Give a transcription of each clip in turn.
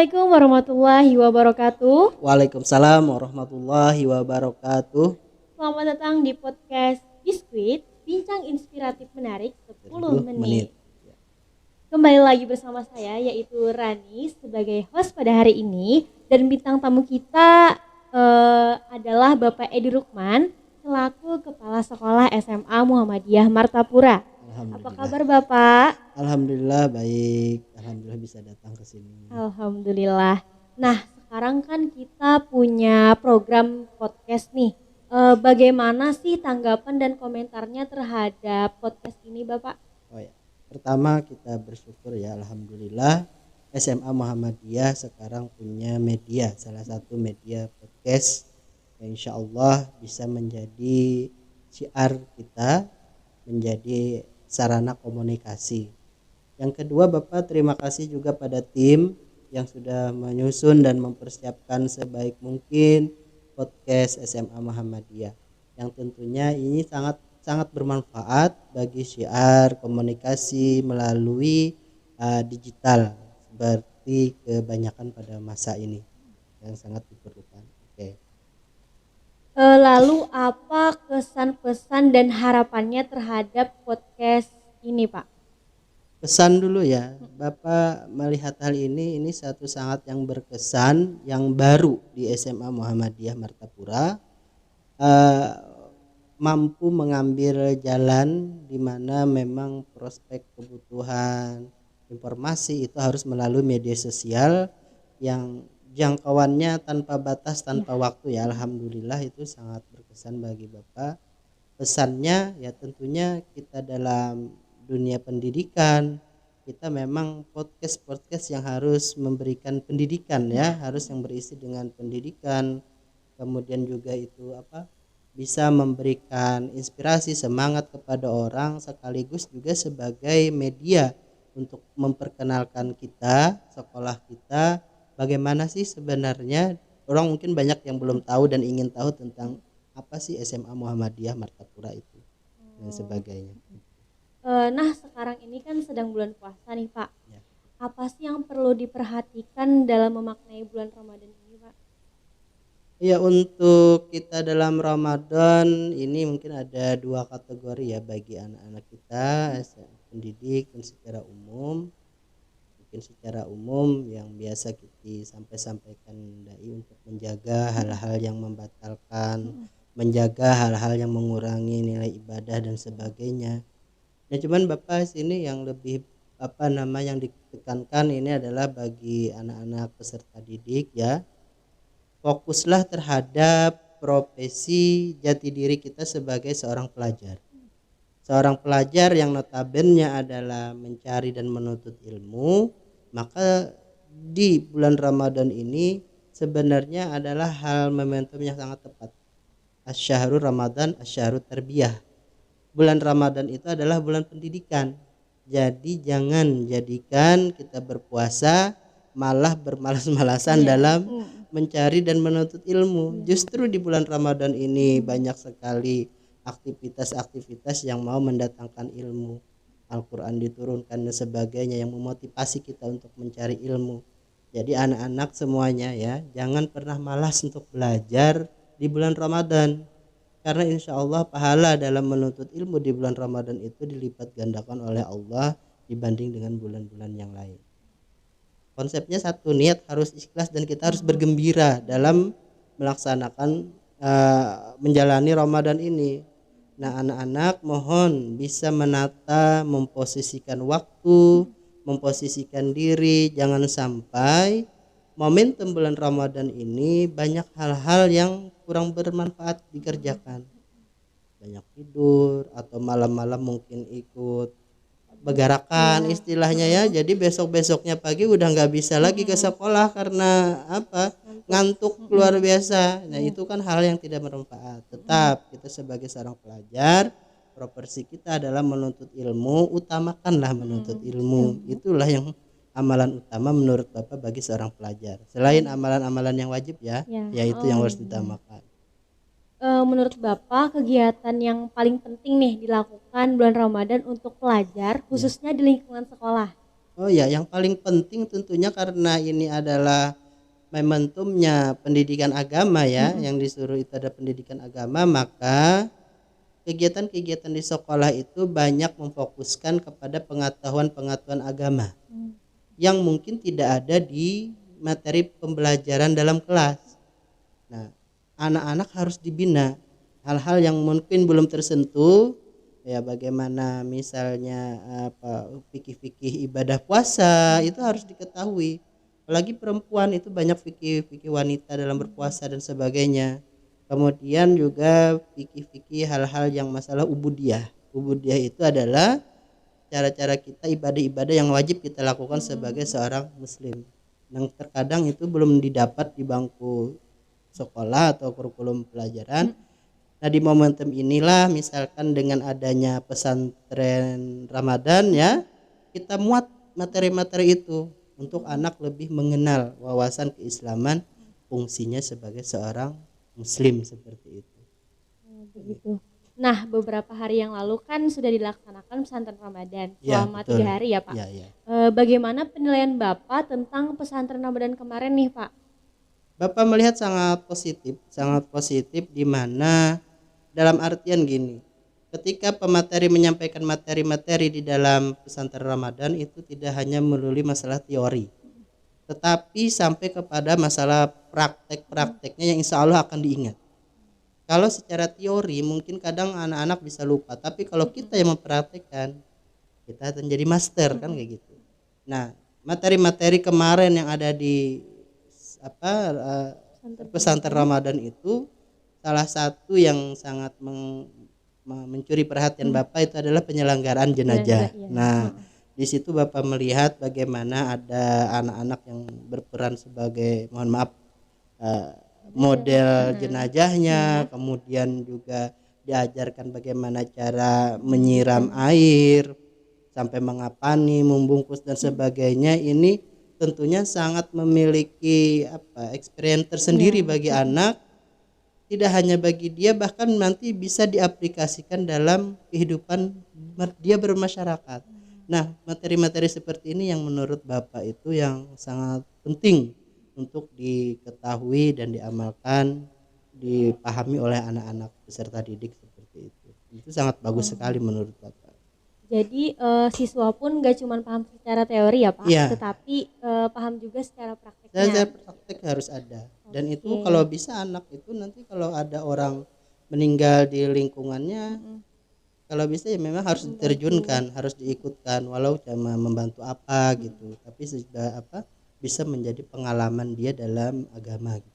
Assalamualaikum warahmatullahi wabarakatuh. Waalaikumsalam warahmatullahi wabarakatuh. Selamat datang di podcast Biskuit, bincang inspiratif menarik 10 menit. Kembali lagi bersama saya yaitu Rani sebagai host pada hari ini. Dan bintang tamu kita adalah Bapak Edi Rukman selaku Kepala Sekolah SMA Muhammadiyah Martapura. Apa kabar Bapak? Alhamdulillah baik. Alhamdulillah bisa datang ke sini. Alhamdulillah. Nah, sekarang kan kita punya program podcast nih. Bagaimana sih tanggapan dan komentarnya terhadap podcast ini, Bapak? Oh ya. Pertama kita bersyukur ya, alhamdulillah SMA Muhammadiyah sekarang punya media, salah satu media podcast yang insya Allah bisa menjadi syiar kita, menjadi sarana komunikasi. Yang kedua, Bapak terima kasih juga pada tim yang sudah menyusun dan mempersiapkan sebaik mungkin podcast SMA Muhammadiyah, yang tentunya ini sangat bermanfaat bagi syiar komunikasi melalui digital seperti kebanyakan pada masa ini yang sangat diperlukan. Oke. Lalu apa kesan pesan dan harapannya terhadap podcast ini, Pak? Pesan dulu ya, Bapak melihat hal ini satu sangat yang berkesan, yang baru di SMA Muhammadiyah Martapura, mampu mengambil jalan di mana memang prospek kebutuhan informasi itu harus melalui media sosial yang jangkauannya tanpa batas, tanpa waktu ya. Alhamdulillah itu sangat berkesan bagi Bapak. Pesannya ya tentunya kita dalam dunia pendidikan, kita memang podcast yang harus memberikan pendidikan ya, harus yang berisi dengan pendidikan, kemudian juga itu bisa memberikan inspirasi, semangat kepada orang, sekaligus juga sebagai media untuk memperkenalkan kita, sekolah kita, bagaimana sih sebenarnya. Orang mungkin banyak yang belum tahu dan ingin tahu tentang apa sih SMA Muhammadiyah Martapura itu dan sebagainya. Nah, sekarang ini kan sedang bulan puasa nih, Pak. Ya. Apa sih yang perlu diperhatikan dalam memaknai bulan Ramadan ini, Pak? Ya, untuk kita dalam Ramadan ini mungkin ada dua kategori ya bagi anak-anak kita, pendidik dan secara umum. Mungkin secara umum yang biasa kita sampaikan dai untuk menjaga hal-hal yang membatalkan, menjaga hal-hal yang mengurangi nilai ibadah dan sebagainya. Nah, cuman Bapak sini yang lebih yang ditekankan ini adalah bagi anak-anak peserta didik ya. Fokuslah terhadap profesi jati diri kita sebagai seorang pelajar. Seorang pelajar yang notabene adalah mencari dan menuntut ilmu, maka di bulan Ramadan ini sebenarnya adalah hal momentum yang sangat tepat. Asyharu Ramadan, asyharu tarbiyah. Bulan Ramadan itu adalah bulan pendidikan. Jadi jangan jadikan kita berpuasa malah bermalas-malasan dalam mencari dan menuntut ilmu. Justru di bulan Ramadan ini banyak sekali aktivitas-aktivitas yang mau mendatangkan ilmu. Al-Quran diturunkan dan sebagainya yang memotivasi kita untuk mencari ilmu. Jadi anak-anak semuanya ya, jangan pernah malas untuk belajar di bulan Ramadan, karena insya Allah pahala dalam menuntut ilmu di bulan Ramadan itu dilipat gandakan oleh Allah dibanding dengan bulan-bulan yang lain. Konsepnya satu, niat harus ikhlas dan kita harus bergembira dalam melaksanakan menjalani Ramadan ini. Nah, anak-anak mohon bisa menata, memposisikan waktu, memposisikan diri, jangan sampai momentum bulan Ramadan ini banyak hal-hal yang kurang bermanfaat dikerjakan. Banyak tidur atau malam-malam mungkin ikut begarakan istilahnya ya. Jadi besok-besoknya pagi udah nggak bisa lagi ke sekolah karena ngantuk luar biasa. Nah, itu kan hal yang tidak bermanfaat. Tetap kita sebagai seorang pelajar, profesi kita adalah menuntut ilmu, utamakanlah menuntut ilmu. Itulah yang amalan utama menurut Bapak bagi seorang pelajar. Selain amalan-amalan yang wajib ya, yaitu yang harus ditamakan. Menurut Bapak, kegiatan yang paling penting nih dilakukan bulan Ramadan untuk pelajar, khususnya di lingkungan sekolah? Oh ya, yang paling penting tentunya karena ini adalah momentumnya pendidikan agama ya, yang disuruh itu ada pendidikan agama, maka kegiatan-kegiatan di sekolah itu banyak memfokuskan kepada pengetahuan-pengetahuan agama yang mungkin tidak ada di materi pembelajaran dalam kelas. Nah, anak-anak harus dibina hal-hal yang mungkin belum tersentuh, ya bagaimana misalnya fikih-fikih ibadah puasa itu harus diketahui. Apalagi perempuan itu banyak fikih-fikih wanita dalam berpuasa dan sebagainya. Kemudian juga fikih-fikih hal-hal yang masalah ubudiyah. Ubudiyah itu adalah cara-cara kita ibadah-ibadah yang wajib kita lakukan sebagai seorang muslim. Yang terkadang itu belum didapat di bangku sekolah atau kurikulum pelajaran. Nah, di momentum inilah misalkan dengan adanya pesantren Ramadan ya, kita muat materi-materi itu untuk anak lebih mengenal wawasan keislaman, fungsinya sebagai seorang muslim seperti itu. Begitu. Nah, beberapa hari yang lalu kan sudah dilaksanakan pesantren Ramadan Ya, selama betul. 3 hari ya Pak. Ya, ya. Bagaimana penilaian Bapak tentang pesantren Ramadan kemarin nih Pak? Bapak melihat sangat positif di mana dalam artian gini, ketika pemateri menyampaikan materi-materi di dalam pesantren Ramadan itu tidak hanya melulu masalah teori, tetapi sampai kepada masalah praktek-prakteknya yang insya Allah akan diingat. Kalau secara teori mungkin kadang anak-anak bisa lupa, tapi kalau kita yang mempraktekkan, kita akan jadi master kan kayak gitu. Nah, materi-materi kemarin yang ada di pesantren Ramadan itu salah satu yang sangat mencuri perhatian Bapak itu adalah penyelenggaraan jenazah. Nah, di situ Bapak melihat bagaimana ada anak-anak yang berperan sebagai model jenazahnya, kemudian juga diajarkan bagaimana cara menyiram air sampai mengapani, membungkus dan sebagainya. Ini tentunya sangat memiliki experience tersendiri bagi anak. Tidak hanya bagi dia, bahkan nanti bisa diaplikasikan dalam kehidupan dia bermasyarakat. Nah, materi-materi seperti ini yang menurut Bapak itu yang sangat penting untuk diketahui dan diamalkan, dipahami oleh anak-anak peserta didik seperti itu. Itu sangat bagus sekali menurut Bapak. Jadi siswa pun gak cuma paham secara teori ya Pak, ya, tetapi paham juga secara prakteknya. Secara praktek harus ada. Dan itu kalau bisa anak itu nanti kalau ada orang meninggal di lingkungannya, kalau bisa ya memang harus diterjunkan, harus diikutkan, walau cuma membantu apa gitu, tapi sudah bisa menjadi pengalaman dia dalam agama gitu.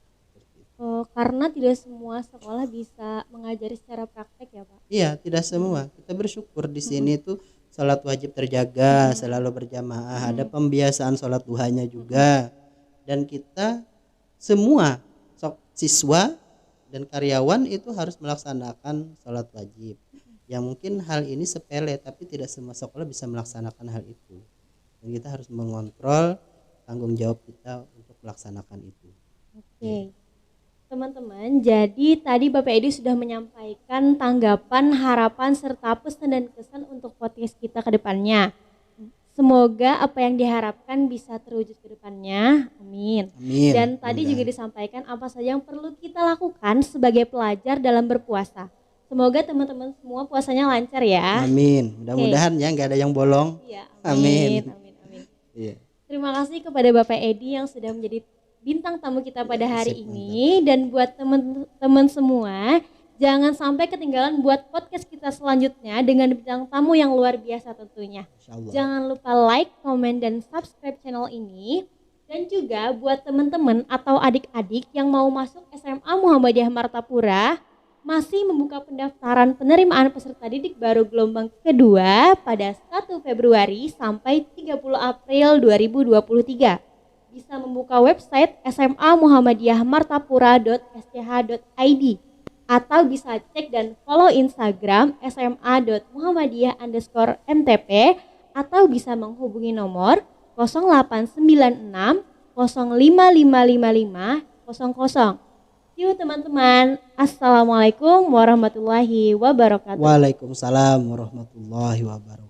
Karena tidak semua sekolah bisa mengajari secara praktek ya Pak. Iya, tidak semua. Kita bersyukur di sini tuh sholat wajib terjaga, selalu berjamaah, ada pembiasaan sholat duhanya juga, dan kita semua siswa dan karyawan itu harus melaksanakan sholat wajib. Yang mungkin hal ini sepele, tapi tidak semua sekolah bisa melaksanakan hal itu. Dan kita harus mengontrol tanggung jawab kita untuk melaksanakan itu. Oke. Teman-teman, jadi tadi Bapak Edi sudah menyampaikan tanggapan, harapan, serta pesan dan kesan untuk podcast kita ke depannya. Semoga apa yang diharapkan bisa terwujud ke depannya. Amin. Amin. Dan tadi juga disampaikan apa saja yang perlu kita lakukan sebagai pelajar dalam berpuasa. Semoga teman-teman semua puasanya lancar ya. Amin. Mudah-mudahan ya nggak ada yang bolong. Ya, amin. Amin. Iya. Terima kasih kepada Bapak Edi yang sudah menjadi bintang tamu kita pada hari ini. Dan buat teman-teman semua, jangan sampai ketinggalan buat podcast kita selanjutnya dengan bintang tamu yang luar biasa tentunya. Jangan lupa like, komen, dan subscribe channel ini. Dan juga buat teman-teman atau adik-adik yang mau masuk SMA Muhammadiyah Martapura, masih membuka pendaftaran penerimaan peserta didik baru gelombang kedua pada 1 Februari sampai 30 April 2023. Bisa membuka website smamuhammadiyahmartapura.sch.id atau bisa cek dan follow Instagram sma.muhammadiyah_ntp atau bisa menghubungi nomor 0896 05555500. See you teman-teman. Assalamualaikum warahmatullahi wabarakatuh. Waalaikumsalam warahmatullahi wabarakatuh.